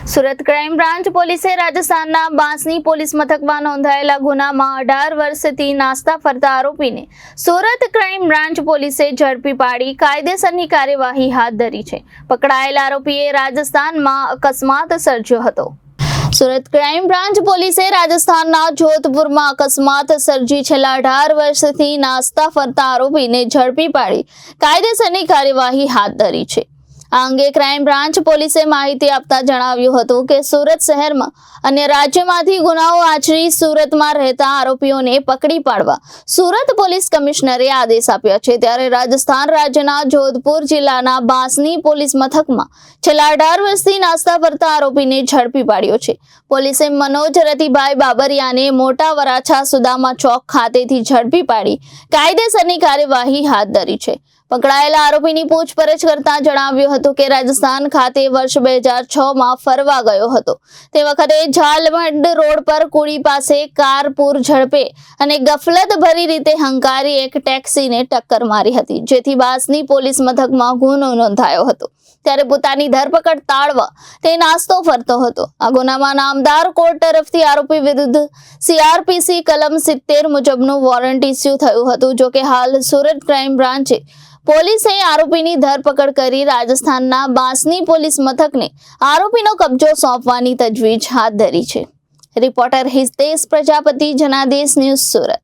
Surat crime branch પોલીસે રાજસ્થાનના બાંસની police મથકમાં નોંધાયેલા ગુનામાં 18 વર્ષથી નાસ્તા ફરતા આરોપીને સુરત ક્રાઇમ બ્રાન્ચ પોલીસે ઝડપી પાડી કાયદેસરની કાર્યવાહી હાથ ધરી છે। પકડાયેલા આરોપીએ રાજસ્થાનમાં અકસ્માત સર્જ્યો હતો। સુરત ક્રાઇમ બ્રાન્ચ પોલીસે રાજસ્થાનના જોધપુરમાં અકસ્માત સર્જી છેલ્લા 18 વર્ષથી નાસ્તા ફરતા આરોપીને ઝડપી પાડી કાયદેસરની કાર્યવાહી હાથ ધરી છે। આ અંગે ક્રાઇમ બ્રાન્ચ પોલીસે માહિતી આપતા જણાવ્યું હતું કે સુરત શહેરમાં અન્ય રાજ્યમાંથી ગુનાઓ આચરી સુરતમાં રહેતા આરોપીઓને પકડી પાડવા સુરત પોલીસ કમિશનરે આદેશ આપ્યા છે। ત્યારે રાજસ્થાન રાજ્યના જોધપુર જિલ્લાના બાંસની પોલીસ મથકમાં છેલ્લા 18 વર્ષથી નાસ્તા ફરતા આરોપીને ઝડપી પાડ્યો છે। પોલીસે મનોજ રતિભાઈ બાબરિયાને મોટા વરાછા સુદામા ચોક ખાતેથી ઝડપી પાડી કાયદેસરની કાર્યવાહી હાથ ધરી છે। પકડાયેલા આરોપીની પૂછપરછ કરતા જણાવ્યું હતું કે રાજસ્થાન ખાતે વર્ષ 2006માં ફરવા ગયો હતો। તે વખતે ઝાલમંડ રોડ પર કુડી પાસે કાર પૂર ઝડપે અને ગફલત ભરી રીતે હંકારી એક ટેક્સીને ટક્કર મારી હતી, જેથી બાંસની પોલીસ મથકમાં ગુનો નોંધાયો હતો। ત્યારે પોતાની ધરપકડ ટાળવા તે નાસ્તો ફરતો હતો। આ ગુનામાં નામદાર કોર્ટ તરફથી આરોપી વિરુદ્ધ CRPC કલમ 70 મુજબનું વોરંટ ઇસ્યુ થયું હતું। જો કે હાલ સુરત ક્રાઇમ બ્રાન્ચે પોલીસે આરોપીની ધરપકડ કરી રાજસ્થાનના બાંસની પોલીસ મથકને આરોપીનો કબજો સોંપવાની તજવીજ હાથ ધરી છે। Reporter Hitesh Prajapati, Janadesh news, Surat.